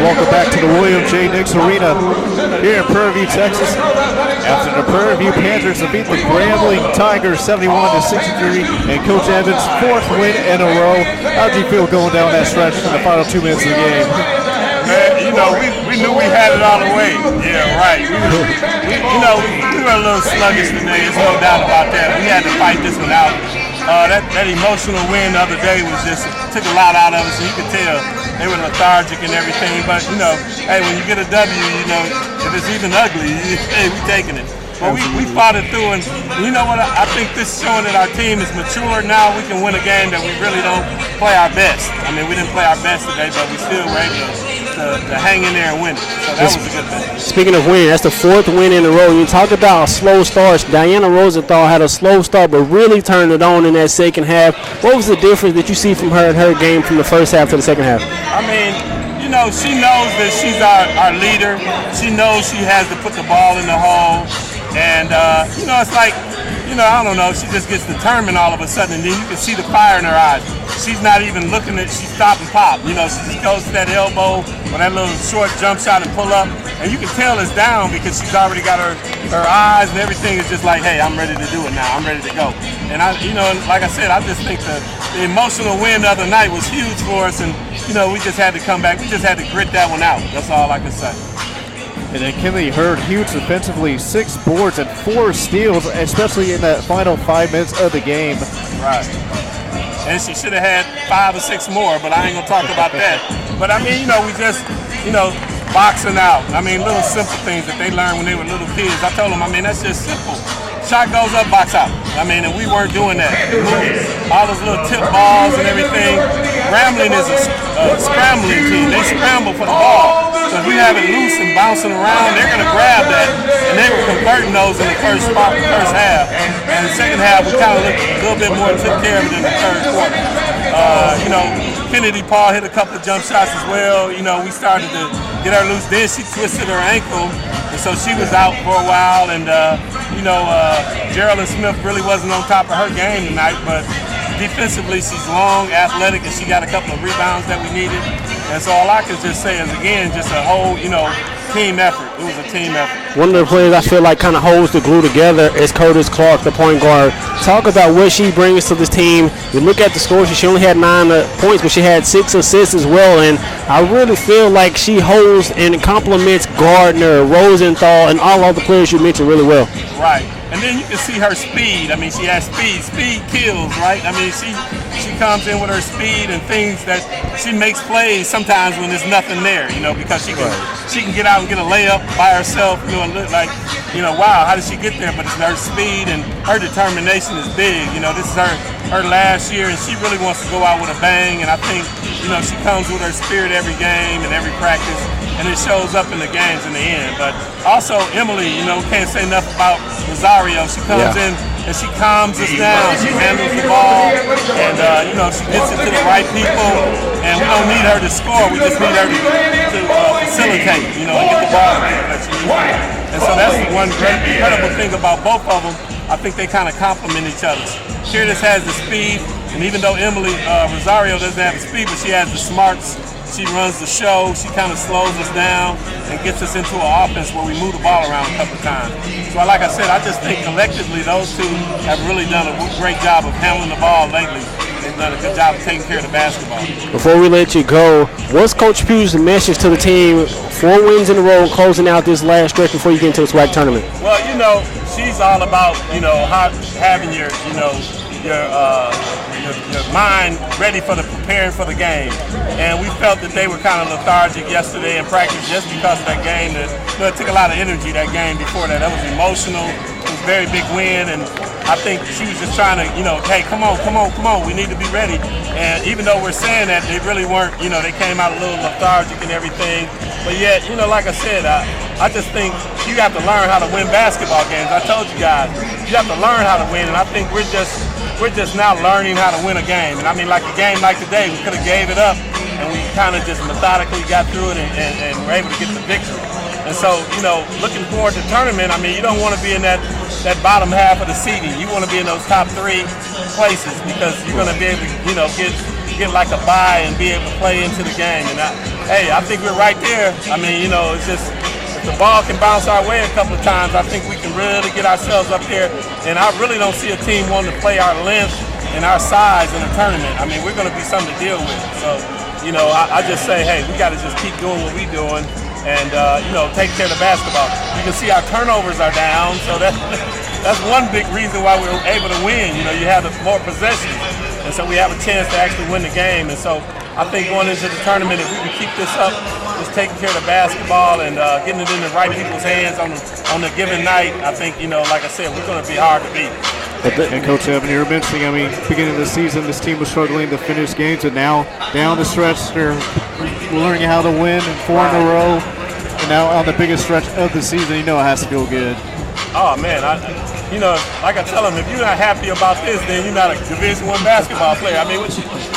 welcome back to the William J. Nix Arena here in Prairie View, Texas. After the Prairie View Panthers defeat the Grambling Tigers 71-63 and Coach Evans' fourth win in a row. How do you feel going down that stretch in the final 2 minutes of the game? Man, we knew we had it all the way. Yeah, right. We were a little sluggish today. There's no doubt about that. We had to fight this one out. That emotional win the other day was just took a lot out of us, and you could tell they were lethargic and everything. But hey, when you get a W, if it's even ugly, hey, we taking it. But we fought it through, and you know what? I think this is showing that our team is mature now. We can win a game that we really don't play our best. I mean, we didn't play our best today, but we still were able to hang in there and win it. So that was a good thing. Speaking of winning, that's the fourth win in a row. You talk about a slow start. Diana Rosenthal had a slow start, but really turned it on in that second half. What was the difference that you see from her in her game from the first half to the second half? I mean, she knows that she's our leader. She knows she has to put the ball in the hole. And, it's like, I don't know, she just gets determined all of a sudden, and then you can see the fire in her eyes. She's not even looking at, she stop and pop. She just goes to that elbow or that little short jump shot and pull up. And you can tell it's down because she's already got her eyes and everything is just like, hey, I'm ready to do it now. I'm ready to go. And, like I said, I just think the emotional win the other night was huge for us. And, we just had to come back. We just had to grit that one out. That's all I can say. And then Kinley Hurd, huge defensively, 6 boards and 4 steals, especially in that final 5 minutes of the game. Right. And she should have had 5 or 6 more, but I ain't gonna talk about that. But I mean, we just, boxing out. I mean, little simple things that they learned when they were little kids. I told them, that's just simple. Shot goes up, box out. And we weren't doing that. All those little tip balls and everything. Grambling is a scrambling team. They scramble for the ball. So if you have it loose and bouncing around, they're going to grab that. And they were converting those in the first half. And the second half, we kind of looked a little bit more and took care of it in the third quarter. Kennedy Paul hit a couple of jump shots as well. We started to get her loose. Then she twisted her ankle, and so she was out for a while. And, Geraldine Smith really wasn't on top of her game tonight, but defensively, she's long, athletic, and she got a couple of rebounds that we needed. And so all I can just say is, again, just a whole, team effort. It was a team effort. One of the players I feel like kind of holds the glue together is Curtis Clark, the point guard. Talk about what she brings to this team. You look at the scores, she only had 9 points, but she had 6 assists as well. And I really feel like she holds and complements Gardner, Rosenthal, and all other players you mentioned really well. Right. And then you can see her speed. She has speed. Speed kills, right? She comes in with her speed and things that she makes plays sometimes when there's nothing there, because she can get out and get a layup by herself, and look like, wow, how did she get there? But it's her speed and her determination is big. This is her last year, and she really wants to go out with a bang. And I think, she comes with her spirit every game and every practice, and it shows up in the games in the end. But also Emily, can't say enough about Rosario. She comes in and she calms us down. She handles the ball, and she gets it to the right people. And we don't need her to score. We just need her to facilitate, and get the ball to people that she needs. And so that's the one great, incredible thing about both of them. I think they kind of complement each other. Curtis has the speed, and even though Rosario doesn't have the speed, but she has the smarts. She runs the show. She kind of slows us down and gets us into an offense where we move the ball around a couple of times. So like I said, I just think collectively those two have really done a great job of handling the ball lately. They've done a good job of taking care of the basketball. Before we let you go, what's Coach Pugh's message to the team? 4 wins in a row, closing out this last stretch before you get into the SWAC tournament. Well, she's all about, having your mind ready for preparing for the game. And we felt that they were kind of lethargic yesterday in practice just because of that game. It took a lot of energy, that game before that. That was emotional. It was a very big win. And I think she was just trying to, hey, come on. We need to be ready. And even though we're saying that, they really weren't, they came out a little lethargic and everything. But yet, like I said, I just think you have to learn how to win basketball games. I told you guys, you have to learn how to win. And I think we're just now learning how to win a game. And like a game like today, we could have gave it up, and we kind of just methodically got through it and were able to get the victory. And so, looking forward to the tournament, you don't want to be in that bottom half of the seeding. You want to be in those top 3 places because you're going to be able to, get get like a bye and be able to play into the game. And I think we're right there. I mean, you know, it's just if the ball can bounce our way a couple of times, I think we can really get ourselves up there. And I really don't see a team wanting to play our length and our size in a tournament. I mean, we're going to be something to deal with. So, you know, I just say, hey, we got to just keep doing what we're doing and, you know, take care of the basketball. You can see our turnovers are down, so that's one big reason why we were able to win. You know, you have more possessions, and so we have a chance to actually win the game. And so I think going into the tournament, if we can keep this up, just taking care of the basketball and getting it in the right people's hands on a given night, I think, you know, like I said, we're going to be hard to beat. And Coach Evan, you're mentioning, I mean, beginning of the season, this team was struggling to finish games, and now down the stretch, they're learning how to win in 4 in a row. And now on the biggest stretch of the season, you know it has to feel good. Oh man, you know, like I tell them, if you're not happy about this, then you're not a Division I basketball player. I mean,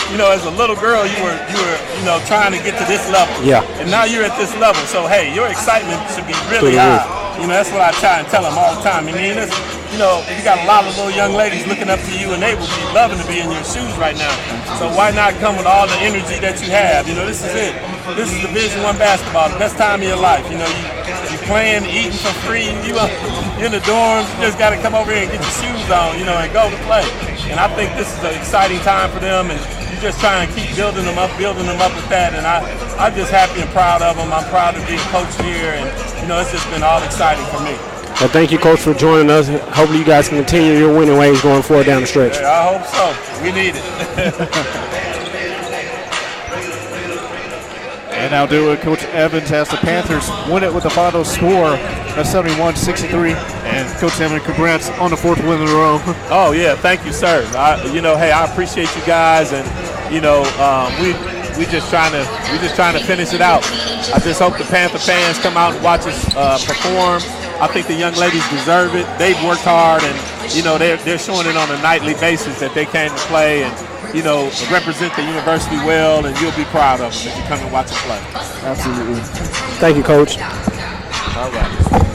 you know, as a little girl, you were, you know, trying to get to this level. Yeah. And now you're at this level. So hey, your excitement should be really high. You know, that's what I try and tell them all the time. I mean, you know, you got a lot of little young ladies looking up to you, and they would be loving to be in your shoes right now. So why not come with all the energy that you have? You know, this is it. This is Division I basketball, the best time of your life. You know, you playing, eating for free. You're in the dorms. You just got to come over here and get your shoes on, you know, and go to play. And I think this is an exciting time for them, and you're just trying to keep building them up with that. And I'm just happy and proud of them. I'm proud to be a coach here, and you know, it's just been all exciting for me. Well, thank you, Coach, for joining us. Hopefully you guys can continue your winning ways going forward down the stretch. Yeah, I hope so. We need it. And now do it. Coach Evans as the Panthers win it with the final score of 71-63. And Coach Evans, congrats on the 4th win in a row. Oh yeah, thank you, sir. You know, hey, I appreciate you guys, and you know, we just trying to finish it out. I just hope the Panther fans come out and watch us perform. I think the young ladies deserve it. They've worked hard, and you know, they're showing it on a nightly basis that they came to play and, you know, represent the university well, and you'll be proud of them if you come and watch them play. Absolutely. Thank you, Coach. All right.